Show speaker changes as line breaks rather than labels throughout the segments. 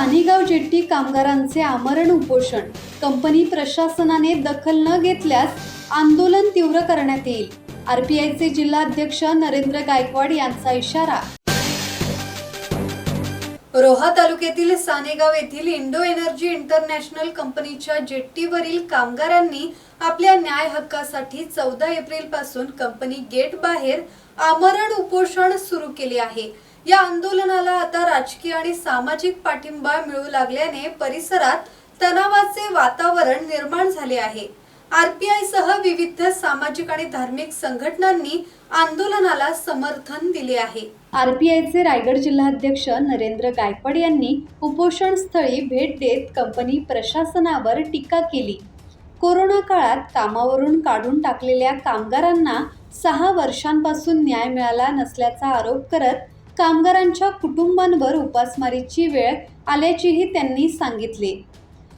Sanegaon jetty कामगारांचे आमरण उपोषण. कंपनी प्रशासनाने दखल न घेतल्यास आंदोलन तीव्र करण्यात येईल. आरपीआयचे जिल्हाध्यक्ष नरेंद्र गायकवाड यांचा इशारा. रोहा तालुक्यातील सानेगाव येथील इंडो एनर्जी इंटरनॅशनल कंपनीच्या जेट्टीवरील कामगारांनी आपल्या न्याय हक्कासाठी 14 एप्रिल पासून कंपनी गेट बाहेर आमरण उपोषण सुरू केले आहे. या आंदोलनाला आता राजकीय आणि सामाजिक पाठिंबा मिळू लागल्याने परिसरात तणावाचे वातावरण निर्माण झाले आहे. आरपीआय सह विविध सामाजिक आणि धार्मिक संघटनांनी आंदोलनाला समर्थन दिले आहे. आरपीआयचे रायगड जिल्हाध्यक्ष नरेंद्र गायकवाड यांनी उपोषण स्थळी भेट देत कंपनी प्रशासनावर टीका केली. कोरोना काळात कामावरून काढून टाकलेल्या कामगारांना 6 वर्षांपासून न्याय मिळाला नसल्याचा आरोप करत कामगारांच्या कुटुंबांवर उपासमारीची वेळ आल्याचेही त्यांनी सांगितले.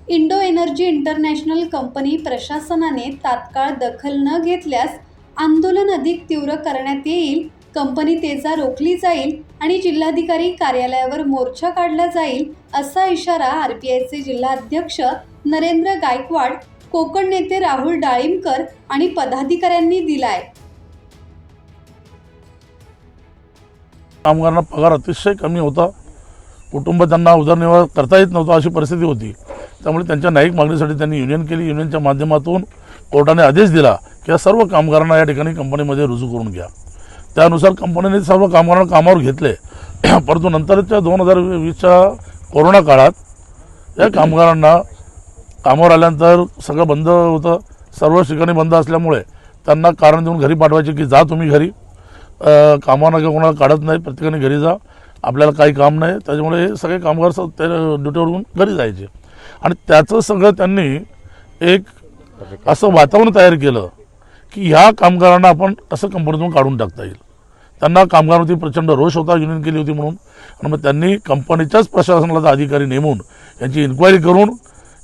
इंडो एनर्जी इंटरनॅशनल कंपनी प्रशासनाने तात्काळ दखल न घेतल्यास आंदोलन अधिक तीव्र करण्यात येईल. कंपनी तेजा रोखली जाईल आणि जिल्हाधिकारी कार्यालयावर मोर्चा काढला जाईल, असा इशारा आरपीआयचे जिल्हाध्यक्ष नरेंद्र गायकवाड, कोकण नेते राहुल डाळिंबकर आणि पदाधिकाऱ्यांनी दिलाय.
कामगारांना पगार अतिशय कमी होता, कुटुंब त्यांना उदरनिर्वाह करता येत नव्हता अशी परिस्थिती होती. त्यामुळे त्यांच्या न्यायिक मागणीसाठी त्यांनी युनियन केली. युनियनच्या माध्यमातून कोर्टाने आदेश दिला की या सर्व कामगारांना या ठिकाणी कंपनीमध्ये रुजू करून घ्या. त्यानुसार कंपनीने सर्व कामगारांना कामावर घेतले. परंतु नंतरच्या 2020च्या कोरोना काळात या कामगारांना कामावर आल्यानंतर सगळं बंद होतं. सर्व ठिकाणी बंद असल्यामुळे त्यांना कारण देऊन घरी पाठवायचे की जा तुम्ही घरी, कामावर नका कोणाला काढत नाही, प्रत्येकाने घरी जा, आपल्याला काही काम नाही. त्याच्यामुळे हे सगळे कामगार ड्युटीवरून घरी जायचे. आणि त्याचं सगळं त्यांनी एक असं वातावरण तयार केलं की ह्या कामगारांना आपण असं कंपनीतून काढून टाकता येईल. त्यांना कामगारांवरती प्रचंड रोष होता, युनियन केली होती म्हणून. आणि मग त्यांनी कंपनीच्याच प्रशासनाला अधिकारी नेमून यांची इन्क्वायरी करून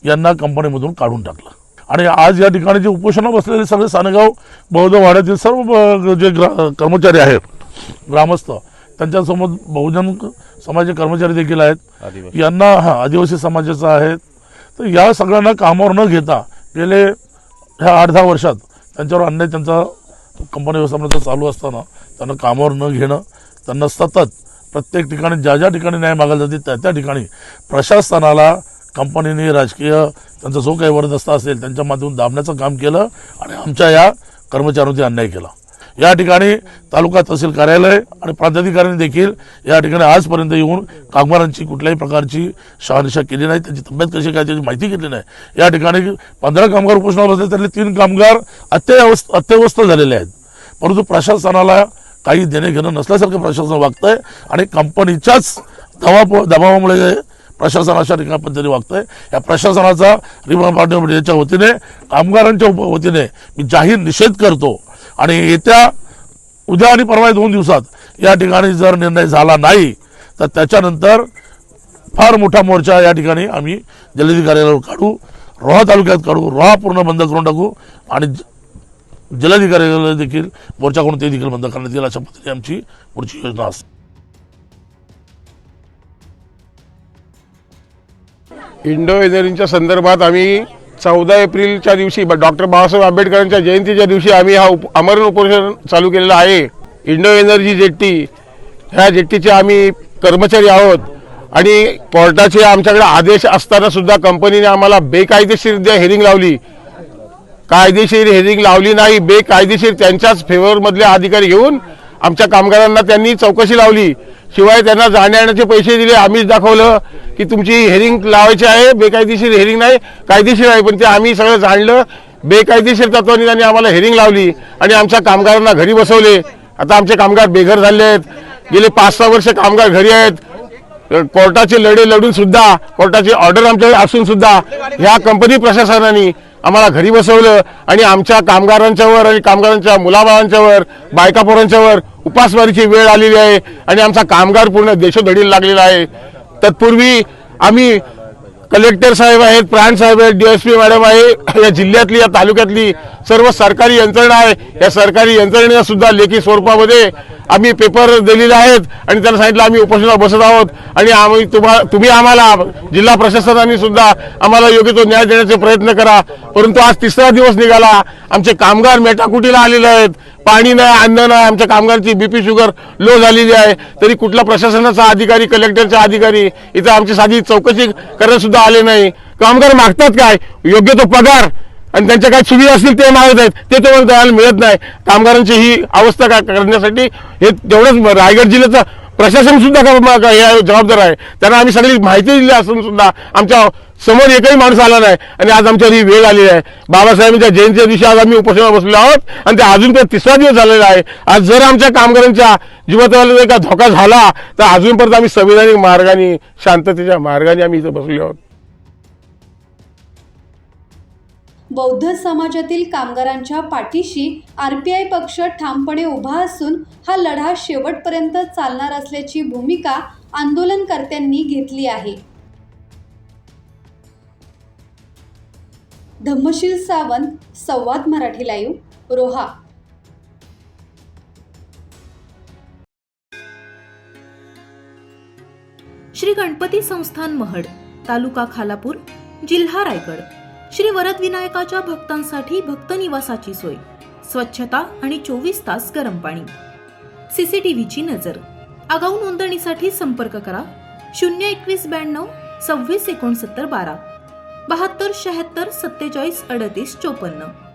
यांना कंपनीमधून काढून टाकलं. आणि आज या ठिकाणी जे उपोषणाला बसलेले सगळे सानेगाव बौद्ध वाड्यातील सर्व जे कर्मचारी आहेत, ग्रामस्थ, त्यांच्यासमोर बहुजन समाजाचे कर्मचारी देखील आहेत. यांना आदिवासी समाजाचा आहेत. तर या सगळ्यांना कामावर न घेता गेले ह्या 8-10 वर्षात त्यांच्यावर अन्याय त्यांचा कंपनी व्यवस्थापनाचा चालू असताना त्यांना कामावर न घेणं, त्यांना सतत प्रत्येक ठिकाणी ज्या ठिकाणी न्याय मागायला जाते त्या ठिकाणी प्रशासनाला कंपनीने राजकीय त्यांचा जो काही वरदस्ता असेल त्यांच्या माध्यमातून दाबण्याचं काम केलं आणि आमच्या या कर्मचाऱ्यांवरती अन्याय केला. या ठिकाणी तालुका तहसील कार्यालय आणि प्रांताधिकाऱ्यांनी देखील या ठिकाणी आजपर्यंत येऊन कामगारांची कुठल्याही प्रकारची शहानिशा केली नाही, त्यांची तब्येत कशी काय त्याची माहिती घेतली नाही. या ठिकाणी 15 कामगार उपोषणावर बसले, त्यातले 3 कामगार अत्यवस्थ झालेले आहेत. परंतु प्रशासनाला काही देणे घेणं नसल्यासारखं प्रशासन वागतंय आणि कंपनीच्याच दबावामुळे प्रशासन अशा ठिकाणी पद्धतीने वागतंय. या प्रशासनाचा रिपब्लिकच्या वतीने, कामगारांच्या वतीने मी जाहीर निषेध करतो. आणि येत्या उद्या आणि परवा 2 दिवसात या ठिकाणी जर निर्णय झाला नाही तर त्याच्यानंतर फार मोठा मोर्चा या ठिकाणी आम्ही जिल्हाधिकारी कार्यालयावर काढू, रोहा तालुक्यात काढू, रोहा पूर्ण बंद करून टाकू आणि जिल्हाधिकारी कार्यालय देखील मोर्चा करून ते देखील बंद करण्यात येईल. अशा पद्धतीने आमची पुढची योजना असते.
इंडो एनर्जीच्या संदर्भात आम्ही 14 एप्रिलच्या दिवशी डॉक्टर बाबासाहेब आंबेडकरांच्या जयंतीच्या दिवशी आम्ही आमरण उपोषण चालू केलेलं आहे. इंडो एनर्जी जेट्टी ह्या जेट्टीचे आम्ही कर्मचारी आहोत आणि कोर्टाचे आमच्याकडे आदेश असताना सुद्धा कंपनीने आम्हाला बेकायदेशीर हेरिंग लावली. कायदेशीर हेरिंग लावली नाही, बेकायदेशीर त्यांच्याच फेवरमधले अधिकारी घेऊन आमच्या कामगारांना त्यांनी चौकशी लावली. शिवाय त्यांना जाण्याचे पैसे दिले. आम्हीच दाखवलं की तुमची हेरिंग लावायची आहे, बेकायदेशीर हेरिंग नाही, कायदेशीर आहे. पण ते आम्ही सगळं जाणलं. बेकायदेशीर तत्वाने त्यांनी आम्हाला हेरिंग लावली आणि आमच्या कामगारांना घरी बसवले. आता आमचे कामगार बेघर झाले आहेत. गेले 5-6 वर्ष कामगार घरी आहेत. कोर्टाचे लढे लढून सुद्धा, कोर्टाची ऑर्डर आमच्याकडे असून सुद्धा ह्या कंपनी प्रशासनाने आम्हाला घरी बसवलं आणि आमच्या कामगारांच्यावर आणि कामगारांच्या मुलाबाळांच्यावर, बायका पोरांच्यावर उपासमारीची वेळ आलेली आहे आणि आमचा कामगार पूर्ण देशोधडीला लागलेला आहे. तत्पूर्वी आम्ही कलेक्टर साहेब आहेत, प्राण साहेब आहेत, DSP मॅडम आहे, या जिल्ह्यातली या तालुक्यातली सर्व सरकारी यंत्रणा आहे. या सरकारी यंत्रणेला सुद्धा लेखी स्वरूपामध्ये आम्ही पेपर दिलेले आहेत आणि त्यांना सांगितलं आम्ही उपोषणाला बसत आहोत आणि आम्ही तुम्ही आम्हाला जिल्हा प्रशासनाने सुद्धा आम्हाला योग्य तो न्याय देण्याचे प्रयत्न करा. परंतु आज तिसरा दिवस निघाला, आमचे कामगार मेटाकुटीला आलेले आहेत. पाणी नाही, अन्न नाही, आमच्या कामगारांची BP शुगर लो झालेली आहे. तरी कुठला प्रशासनाचा अधिकारी, कलेक्टरचा अधिकारी इथं आमची साधी चौकशी करायला सुद्धा आले नाही. कामगार मागतात काय? योग्य तो पगार आणि त्यांच्या काही सुविधा असतील ते मागत आहेत, ते तुम्हाला द्यायला मिळत नाही. कामगारांची ही अवस्था करण्यासाठी हे तेवढंच रायगड जिल्ह्याचं प्रशासन सुद्धा जबाबदार आहे. त्यांना आम्ही सगळी माहिती दिली असून सुद्धा आमच्या समोर एकही माणूस आला नाही आणि आज आमच्यावर ही वेळ आलेली आहे. बाबासाहेबांच्या जयंतीच्या दिवशी आज आम्ही उपोषणाला बसलो आहोत आणि ते अजून पण तिसरा दिवस झालेला आहे. आज जर आमच्या कामगारांच्या जीवितवाला जर का धोका झाला तर अजूनपर्यंत आम्ही संविधानिक मार्गाने, शांततेच्या मार्गाने आम्ही इथं बसलो आहोत.
बौद्ध समाजातील कामगारांच्या पाठीशी RPI पक्ष ठामपणे उभा असून हा लढा शेवटपर्यंत चालणार असल्याची भूमिका आंदोलनकर्त्यांनी घेतली आहे. धम्मशील सावंत, संवाद मराठी लाईव्ह, रोहा.
श्री गणपती संस्थान महड, तालुका खालापूर, जिल्हा रायगड. श्री वरदविनायकाच्या भक्तांसाठी भक्त निवासाची सोय, स्वच्छता आणि 24 तास गरम पाणी. CCTVची नजर. आगाऊ नोंदणीसाठी संपर्क करा 02192 26 69 12 72 76 47 38 54.